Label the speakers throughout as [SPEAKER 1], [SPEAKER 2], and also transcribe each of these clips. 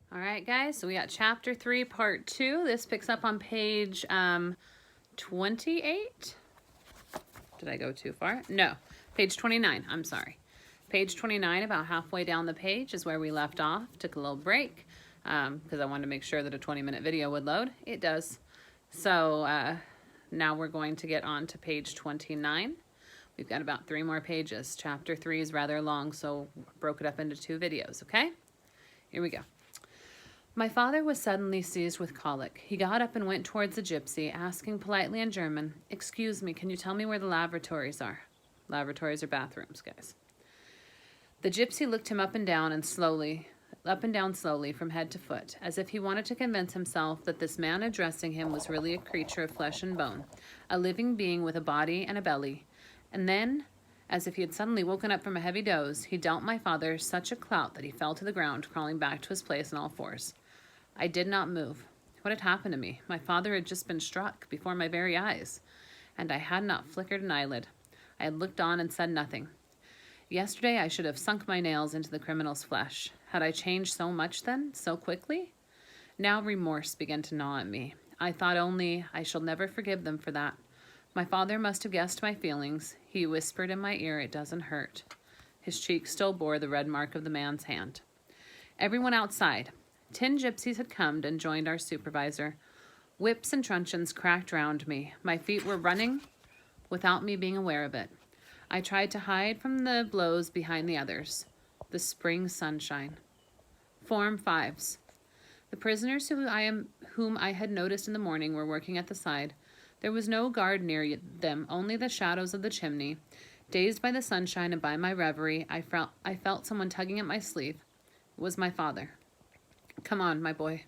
[SPEAKER 1] All right, guys, so we got chapter 3, part 2. This picks up on page 28. Did I go too far? No, page 29, I'm sorry. Page 29, about halfway down the page is where we left off. Took a little break because I wanted to make sure that a 20-minute video would load. It does. So now we're going to get on to page 29. We've got about 3 more pages. Chapter 3 is rather long, so broke it up into 2 videos, okay? Here we go. My father was suddenly seized with colic. He got up and went towards the gypsy, asking politely in German, "Excuse me, can you tell me where the lavatories are?" Lavatories are bathrooms, guys. The gypsy looked him up and down slowly from head to foot, as if he wanted to convince himself that this man addressing him was really a creature of flesh and bone, a living being with a body and a belly. And then, as if he had suddenly woken up from a heavy doze, he dealt my father such a clout that he fell to the ground, crawling back to his place on all fours. I did not move. What had happened to me? My father had just been struck before my very eyes, and I had not flickered an eyelid. I had looked on and said nothing. Yesterday I should have sunk my nails into the criminal's flesh. Had I changed so much then, so quickly? Now remorse began to gnaw at me. I thought only, I shall never forgive them for that. My father must have guessed my feelings. He whispered in my ear, "It doesn't hurt." His cheek still bore the red mark of the man's hand. Everyone outside. 10 gypsies had come and joined our supervisor. Whips and truncheons cracked round me. My feet were running without me being aware of it. I tried to hide from the blows behind the others. The spring sunshine. Form 5s. The prisoners whom I had noticed in the morning were working at the side. There was no guard near them, only the shadows of the chimney. Dazed by the sunshine and by my reverie, I felt someone tugging at my sleeve. It was my father. "Come on, my boy."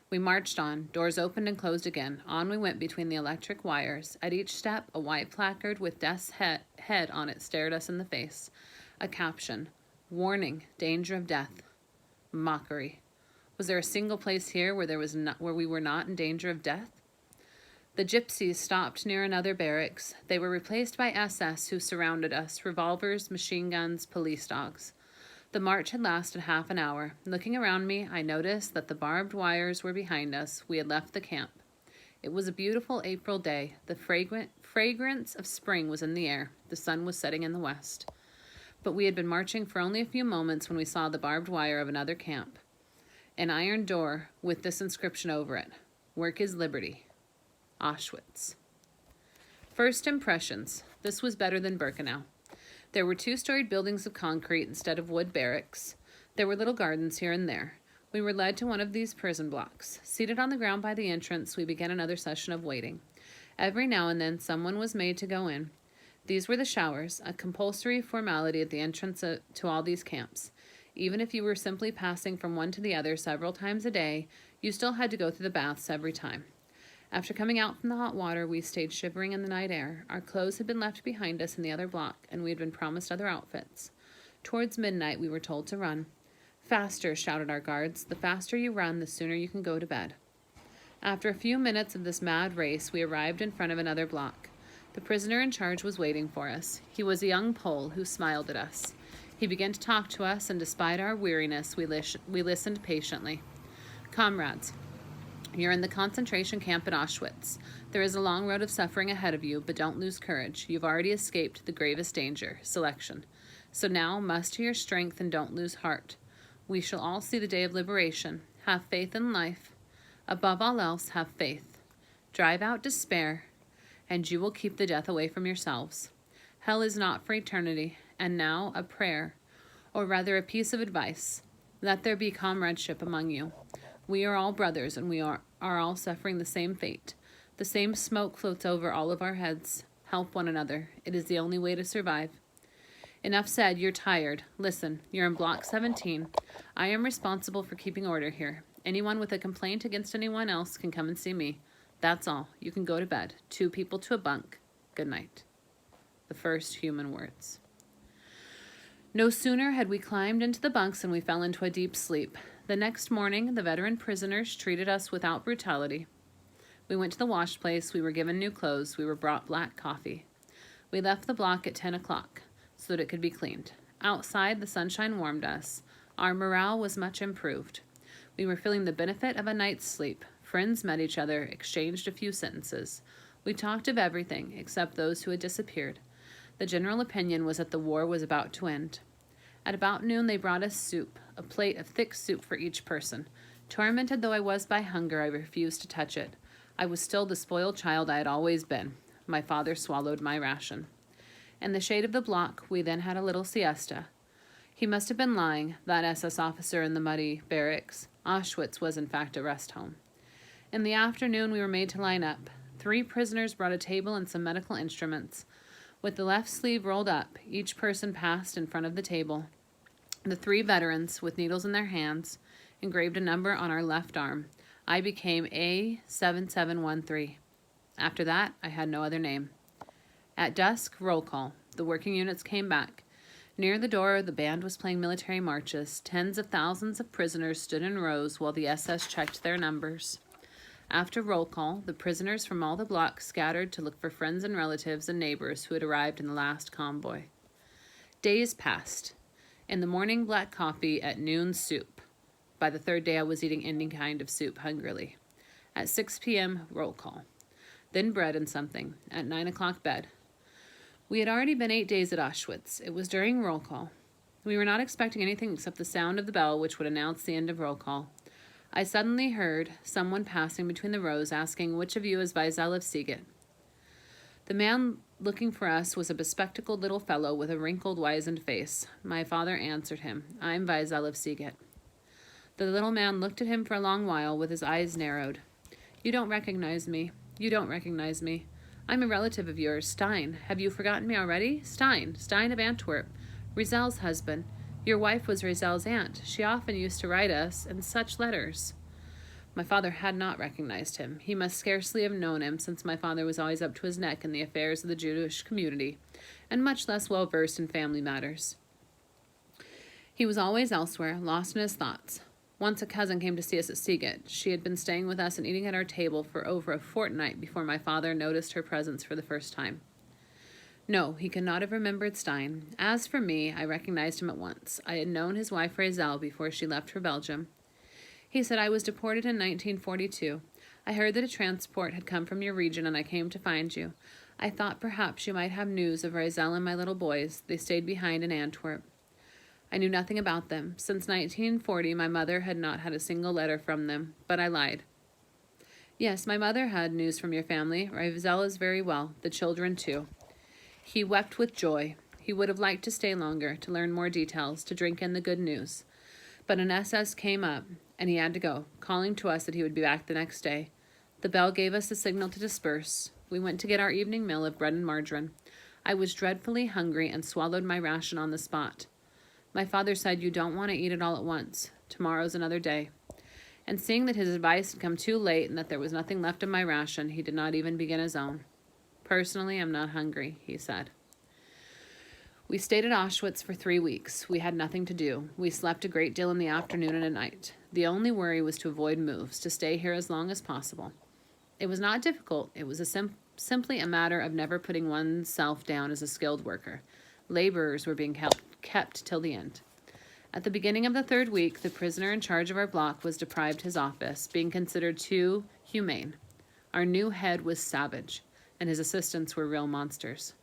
[SPEAKER 1] We marched on. Doors opened and closed again. On we went between the electric wires. At each step, a white placard with Death's head on it stared us in the face. A caption, "Warning, danger of death." Mockery. Was there a single place here where we were not in danger of death? The gypsies stopped near another barracks. They were replaced by SS who surrounded us, revolvers, machine guns, police dogs. The march had lasted half an hour. Looking around me, I noticed that the barbed wires were behind us. We had left the camp. It was a beautiful April day. The fragrance of spring was in the air. The sun was setting in the west. But we had been marching for only a few moments when we saw the barbed wire of another camp. An iron door with this inscription over it: "Work is liberty. Auschwitz." First impressions. This was better than Birkenau. There were 2-storied buildings of concrete instead of wood barracks. There were little gardens here and there. We were led to one of these prison blocks. Seated on the ground by the entrance, we began another session of waiting. Every now and then, someone was made to go in. These were the showers, a compulsory formality at the entrance to all these camps. Even if you were simply passing from one to the other several times a day, you still had to go through the baths every time. After coming out from the hot water, we stayed shivering in the night air. Our clothes had been left behind us in the other block, and we had been promised other outfits. Towards midnight, we were told to run. "Faster," shouted our guards. "The faster you run, the sooner you can go to bed." After a few minutes of this mad race, we arrived in front of another block. The prisoner in charge was waiting for us. He was a young Pole who smiled at us. He began to talk to us, and despite our weariness, we listened patiently. "Comrades, you're in the concentration camp at Auschwitz. There is a long road of suffering ahead of you, but don't lose courage. You've already escaped the gravest danger, selection. So now muster your strength and don't lose heart. We shall all see the day of liberation. Have faith in life. Above all else, have faith. Drive out despair, and you will keep the death away from yourselves. Hell is not for eternity. And now a prayer, or rather a piece of advice. Let there be comradeship among you. We are all brothers, and we are all suffering the same fate. The same smoke floats over all of our heads. Help one another. It is the only way to survive." Enough said. You're tired. Listen, you're in Block 17. I am responsible for keeping order here. Anyone with a complaint against anyone else can come and see me. That's all. You can go to bed. 2 people to a bunk. Good night. The first human words. No sooner had we climbed into the bunks than we fell into a deep sleep. The next morning, the veteran prisoners treated us without brutality. We went to the wash place. We were given new clothes. We were brought black coffee. We left the block at 10 o'clock so that it could be cleaned. Outside, the sunshine warmed us. Our morale was much improved. We were feeling the benefit of a night's sleep. Friends met each other, exchanged a few sentences. We talked of everything except those who had disappeared. The general opinion was that the war was about to end. At about noon they brought us soup, a plate of thick soup for each person. Tormented though I was by hunger, I refused to touch it. I was still the spoiled child I had always been. My father swallowed my ration. In the shade of the block, we then had a little siesta. He must have been lying, that SS officer in the muddy barracks. Auschwitz was in fact a rest home. In the afternoon, we were made to line up. 3 prisoners brought a table and some medical instruments. With the left sleeve rolled up, each person passed in front of the table. The 3 veterans, with needles in their hands, engraved a number on our left arm. I became A7713. After that, I had no other name. At dusk, roll call. The working units came back. Near the door, the band was playing military marches. Tens of thousands of prisoners stood in rows while the SS checked their numbers. After roll call, the prisoners from all the blocks scattered to look for friends and relatives and neighbors who had arrived in the last convoy. Days passed. In the morning, black coffee. At noon, soup. By the 3rd day, I was eating any kind of soup hungrily. At 6 p.m., roll call. Then bread and something. At 9 o'clock, bed. We had already been 8 days at Auschwitz. It was during roll call. We were not expecting anything except the sound of the bell which would announce the end of roll call. I suddenly heard someone passing between the rows asking, "Which of you is Weisel of Siget?" The man looking for us was a bespectacled little fellow with a wrinkled, wizened face. My father answered him, "I'm Weisel of Siget." The little man looked at him for a long while with his eyes narrowed. "You don't recognize me. You don't recognize me. I'm a relative of yours, Stein. Have you forgotten me already? Stein of Antwerp, Riesel's husband. Your wife was Riesel's aunt. She often used to write us in such letters." My father had not recognized him. He must scarcely have known him, since my father was always up to his neck in the affairs of the Jewish community, and much less well versed in family matters. He was always elsewhere, lost in his thoughts. Once a cousin came to see us at Siget. She had been staying with us and eating at our table for over a fortnight before my father noticed her presence for the first time. No, he could not have remembered Stein. As for me, I recognized him at once. I had known his wife Riezel before she left for Belgium. He said, "I was deported in 1942. I heard that a transport had come from your region and I came to find you. I thought perhaps you might have news of Riezel and my little boys. They stayed behind in Antwerp." I knew nothing about them. Since 1940, my mother had not had a single letter from them, but I lied. "Yes, my mother had news from your family. Riezel is very well, the children too." He wept with joy. He would have liked to stay longer, to learn more details, to drink in the good news. But an SS came up, and he had to go, calling to us that he would be back the next day. The bell gave us the signal to disperse. We went to get our evening meal of bread and margarine. I was dreadfully hungry and swallowed my ration on the spot. My father said, "You don't want to eat it all at once. Tomorrow's another day." And seeing that his advice had come too late and that there was nothing left of my ration, he did not even begin his own. "Personally, I'm not hungry," he said. We stayed at Auschwitz for 3 weeks. We had nothing to do. We slept a great deal in the afternoon and at night. The only worry was to avoid moves, to stay here as long as possible. It was not difficult. It was simply a matter of never putting oneself down as a skilled worker. Laborers were being kept till the end. At the beginning of the 3rd week, the prisoner in charge of our block was deprived his office, being considered too humane. Our new head was savage, and his assistants were real monsters.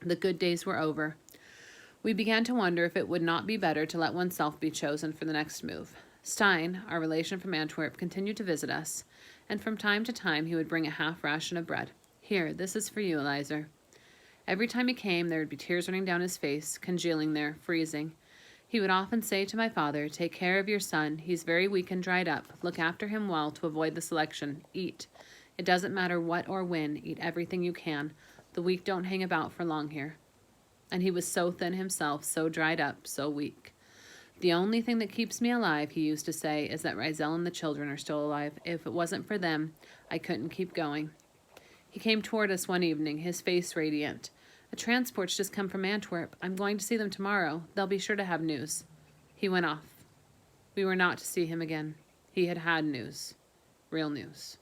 [SPEAKER 1] The good days were over. We began to wonder if it would not be better to let oneself be chosen for the next move. Stein, our relation from Antwerp, continued to visit us, and from time to time he would bring a half ration of bread. "Here, this is for you, Eliezer." Every time he came, there would be tears running down his face, congealing there, freezing. He would often say to my father, "Take care of your son. He's very weak and dried up. Look after him well to avoid the selection. Eat. It doesn't matter what or when. Eat everything you can. The weak don't hang about for long here." And he was so thin himself, so dried up, so weak. "The only thing that keeps me alive," he used to say, "is that Riezel and the children are still alive. If it wasn't for them, I couldn't keep going." He came toward us one evening, his face radiant. "A transport's just come from Antwerp. I'm going to see them tomorrow. They'll be sure to have news." He went off. We were not to see him again. He had had news. Real news.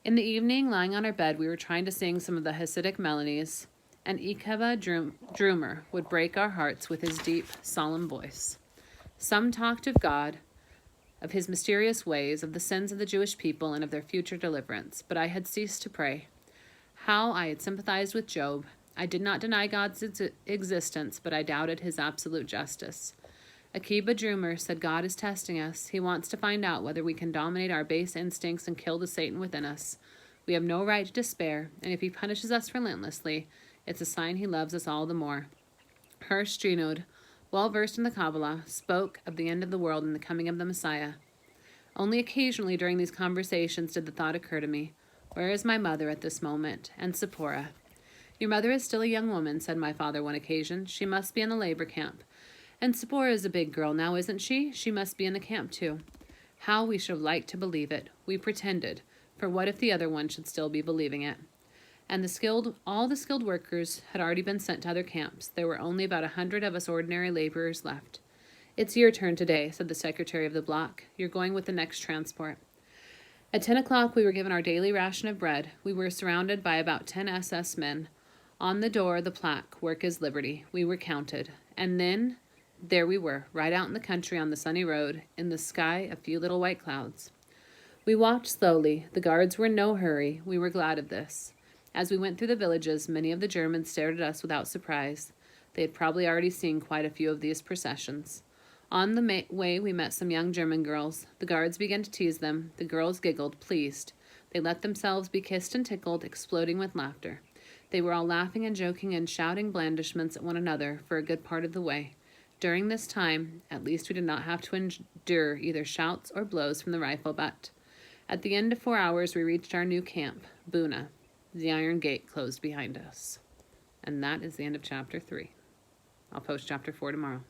[SPEAKER 1] In the evening, lying on our bed, we were trying to sing some of the Hasidic melodies, and Ikeva Drumer would break our hearts with his deep, solemn voice. Some talked of God, of his mysterious ways, of the sins of the Jewish people, and of their future deliverance. But I had ceased to pray. How I had sympathized with Job. I did not deny God's existence, but I doubted his absolute justice. Akiba Drumer said God is testing us. He wants to find out whether we can dominate our base instincts and kill the Satan within us. We have no right to despair, and if he punishes us relentlessly, it's a sign he loves us all the more. Hirsch Strinod, well versed in the Kabbalah, spoke of the end of the world and the coming of the Messiah. Only occasionally during these conversations did the thought occur to me, where is my mother at this moment, and Zipporah? Your mother is still a young woman, said my father one occasion. She must be in the labor camp. And Zipporah is a big girl now, isn't she? She must be in the camp too. How we should have liked to believe it. We pretended, for what if the other one should still be believing it? And all the skilled workers had already been sent to other camps. There were only about 100 of us ordinary laborers left. It's your turn today, said the secretary of the block. You're going with the next transport. At 10 o'clock, we were given our daily ration of bread. We were surrounded by about 10 SS men. On the door, the plaque, Work is Liberty. We were counted. And then there we were, right out in the country on the sunny road, in the sky a few little white clouds. We walked slowly. The guards were in no hurry. We were glad of this. As we went through the villages, many of the Germans stared at us without surprise. They had probably already seen quite a few of these processions. On the way, we met some young German girls. The guards began to tease them. The girls giggled, pleased. They let themselves be kissed and tickled, exploding with laughter. They were all laughing and joking and shouting blandishments at one another for a good part of the way. During this time, at least we did not have to endure either shouts or blows from the rifle butt. At the end of 4 hours, we reached our new camp, Buna. The iron gate closed behind us. And that is the end of chapter 3. I'll post chapter 4 tomorrow.